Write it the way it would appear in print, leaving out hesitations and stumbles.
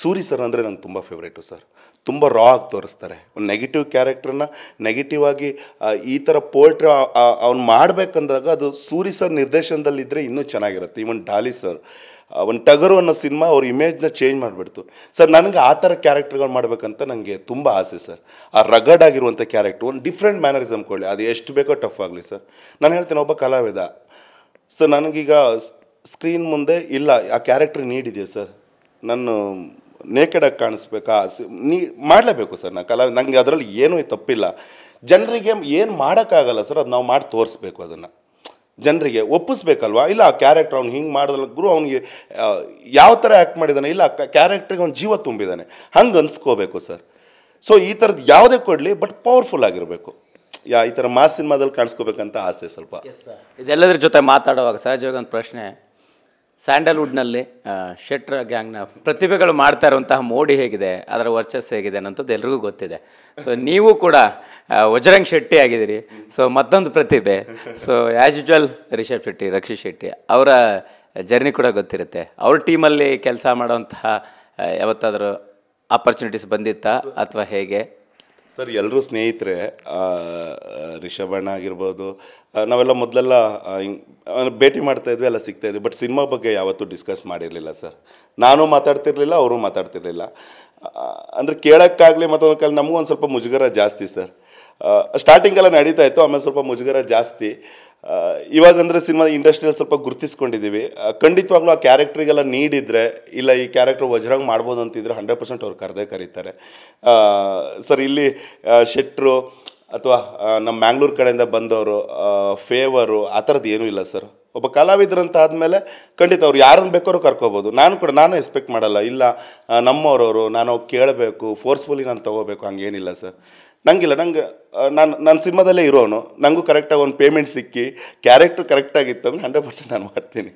Suri sir ಅಂದರೆ ನಂಗೆ ತುಂಬ ಫೇವ್ರೇಟು ಸರ್. ತುಂಬ ರಾ ಆಗಿ ತೋರಿಸ್ತಾರೆ. ಒಂದು ನೆಗೆಟಿವ್ ಕ್ಯಾರೆಕ್ಟ್ರನ್ನ ನೆಗೆಟಿವ್ ಆಗಿ ಈ ಥರ ಪೋಲ್ಟ್ರಿ ಅವ್ನು ಮಾಡಬೇಕಂದಾಗ ಅದು ಸೂರಿ ಸರ್ ನಿರ್ದೇಶನದಲ್ಲಿದ್ದರೆ ಇನ್ನೂ ಚೆನ್ನಾಗಿರುತ್ತೆ. ಈವನ್ ಡಾಲಿ ಸರ್ ಒಂದು ಟಗರು ಅನ್ನೋ ಸಿನಿಮಾ ಅವ್ರ ಇಮೇಜ್ನ ಚೇಂಜ್ ಮಾಡಿಬಿಡ್ತು ಸರ್. ನನಗೆ ಆ ಥರ ಕ್ಯಾರೆಕ್ಟರ್ಗಳು ಮಾಡಬೇಕಂತ ನನಗೆ ತುಂಬ ಆಸೆ ಸರ್. ಆ ರಗಡ್ ಆಗಿರುವಂಥ ಕ್ಯಾರೆಕ್ಟ್ರು ಒಂದು ಡಿಫ್ರೆಂಟ್ ಮ್ಯಾನರಿಸಮ್ ಕೊಡಲಿ, ಅದು ಎಷ್ಟು ಬೇಕೋ ಟಫ್ ಆಗಲಿ ಸರ್. ನಾನು ಹೇಳ್ತೇನೆ ಒಬ್ಬ ಕಲಾವಿದ ಸರ್, ನನಗೀಗ ಸ್ಕ್ರೀನ್ ಮುಂದೆ ಇಲ್ಲ ಆ ಕ್ಯಾರೆಕ್ಟ್ರ್ ನೀಡಿದೆ ಸರ್, ನಾನು ನೇಕೆಡಾಗಿ ಕಾಣಿಸ್ಬೇಕಾ ಮಾಡಲೇಬೇಕು ಸರ್. ನಾನು ಕಲಾವಿದ, ನನಗೆ ಅದರಲ್ಲಿ ಏನೂ ತಪ್ಪಿಲ್ಲ. ಜನರಿಗೆ ಏನು ಮಾಡೋಕ್ಕಾಗಲ್ಲ ಸರ್, ಅದು ನಾವು ಮಾಡಿ ತೋರಿಸ್ಬೇಕು, ಅದನ್ನು ಜನರಿಗೆ ಒಪ್ಪಿಸ್ಬೇಕಲ್ವಾ. ಇಲ್ಲ ಆ ಕ್ಯಾರೆಕ್ಟರ್ ಅವ್ನು ಹಿಂಗೆ ಮಾಡಿದ್ರೆ ಗುರು ಅವ್ನಿಗೆ ಯಾವ ಥರ ಆ್ಯಕ್ಟ್ ಮಾಡಿದ್ದಾನೆ, ಇಲ್ಲ ಕ್ಯಾರೆಕ್ಟ್ರಿಗೆ ಅವ್ನು ಜೀವ ತುಂಬಿದ್ದಾನೆ, ಹಂಗೆ ಅನ್ಸ್ಕೋಬೇಕು ಸರ್. ಸೊ ಈ ಥರದ್ದು ಯಾವುದೇ ಕೊಡಲಿ ಬಟ್ ಪವರ್ಫುಲ್ ಆಗಿರಬೇಕು. ಈ ಥರ ಮಾಸ್ ಸಿನಿಮಾದಲ್ಲಿ ಕಾಣಿಸ್ಕೋಬೇಕಂತ ಆಸೆ ಸ್ವಲ್ಪ. ಇದೆಲ್ಲದ್ರ ಜೊತೆ ಮಾತಾಡುವಾಗ ಸಹಜವಾಗಿ ಒಂದು ಪ್ರಶ್ನೆ, ಸ್ಯಾಂಡಲ್ವುಡ್ನಲ್ಲಿ ಶೆಟ್ರ ಗ್ಯಾಂಗ್ನ ಪ್ರತಿಭೆಗಳು ಮಾಡ್ತಾ ಇರುವಂತಹ ಮೋಡಿ ಹೇಗಿದೆ, ಅದರ ವರ್ಚಸ್ಸು ಹೇಗಿದೆ ಅನ್ನೋಂಥದ್ದು ಎಲ್ರಿಗೂ ಗೊತ್ತಿದೆ. ಸೊ ನೀವು ಕೂಡ ವಜ್ರಂಗ್ ಶೆಟ್ಟಿ ಆಗಿದ್ದೀರಿ, ಸೊ ಮತ್ತೊಂದು ಪ್ರತಿಭೆ. So as usual Rishab Shetty, Rakshit Shetty ಅವರ ಜರ್ನಿ ಕೂಡ ಗೊತ್ತಿರುತ್ತೆ. ಅವ್ರ ಟೀಮಲ್ಲಿ ಕೆಲಸ ಮಾಡೋವಂತಹ ಯಾವತ್ತಾದರೂ ಆಪರ್ಚುನಿಟೀಸ್ ಬಂದಿತ್ತಾ ಅಥವಾ ಹೇಗೆ? ಸರ್ ಎಲ್ಲರೂ ಸ್ನೇಹಿತರೆ. ರಿಷಭಣ್ಣ ಆಗಿರ್ಬೋದು, ನಾವೆಲ್ಲ ಮೊದಲೆಲ್ಲ ಭೇಟಿ ಮಾಡ್ತಾಯಿದ್ವಿ, ಎಲ್ಲ ಸಿಗ್ತಾಯಿದ್ವಿ. ಬಟ್ ಸಿನಿಮಾ ಬಗ್ಗೆ ಯಾವತ್ತೂ ಡಿಸ್ಕಸ್ ಮಾಡಿರಲಿಲ್ಲ ಸರ್. ನಾನು ಮಾತಾಡ್ತಿರ್ಲಿಲ್ಲ, ಅವರು ಮಾತಾಡ್ತಿರ್ಲಿಲ್ಲ. ಅಂದರೆ ಕೇಳೋಕ್ಕಾಗಲಿ ಮತ್ತೊಂದು ಕಾಲ ನಮಗೂ ಒಂದು ಸ್ವಲ್ಪ ಮುಜುಗರ ಜಾಸ್ತಿ ಸರ್. ಸ್ಟಾರ್ಟಿಂಗೆಲ್ಲ ನಡೀತಾ ಇತ್ತು, ಆಮೇಲೆ ಸ್ವಲ್ಪ ಮುಜುಗರ ಜಾಸ್ತಿ. ಇವಾಗಂದರೆ ಸಿನಿಮಾ ಇಂಡಸ್ಟ್ರಿಯಲ್ಲಿ ಸ್ವಲ್ಪ ಗುರುತಿಸ್ಕೊಂಡಿದ್ದೀವಿ. ಖಂಡಿತವಾಗ್ಲೂ ಆ ಕ್ಯಾರೆಕ್ಟ್ರಿಗೆಲ್ಲ ನೀಡಿದರೆ, ಇಲ್ಲ ಈ ಕ್ಯಾರೆಕ್ಟ್ರ್ ವಜ್ರಂಗ್ ಮಾಡ್ಬೋದು ಅಂತಿದ್ರೆ 100% ಅವ್ರು ಕರೀತಾರೆ ಸರ್. ಇಲ್ಲಿ ಶೆಟ್ರು ಅಥವಾ ನಮ್ಮ ಮ್ಯಾಂಗ್ಳೂರು ಕಡೆಯಿಂದ ಬಂದವರು, ಫೇವರು, ಆ ಥರದ್ದು ಏನೂ ಇಲ್ಲ ಸರ್. ಒಬ್ಬ ಕಲಾವಿದ್ರಂತ ಆದಮೇಲೆ ಖಂಡಿತ ಅವ್ರು ಯಾರನ್ನು ಬೇಕಾದ್ರೂ ಕರ್ಕೋಬೋದು. ನಾನು ಎಕ್ಸ್ಪೆಕ್ಟ್ ಮಾಡಲ್ಲ, ಇಲ್ಲ ನಮ್ಮವರವರು ನಾನು ಕೇಳಬೇಕು, ಫೋರ್ಸ್ಫುಲಿ ನಾನು ತೊಗೋಬೇಕು, ಹಂಗೇನಿಲ್ಲ ಸರ್. ನಂಗೆ ನಾನು ಸಿನಿಮಾದಲ್ಲೇ ಇರೋನು, ನನಗೂ ಕರೆಕ್ಟಾಗಿ ಒಂದು ಪೇಮೆಂಟ್ ಸಿಕ್ಕಿ ಕ್ಯಾರೆಕ್ಟ್ರ್ ಕರೆಕ್ಟಾಗಿತ್ತು ಅಂದರೆ 100% ನಾನು ಮಾಡ್ತೀನಿ.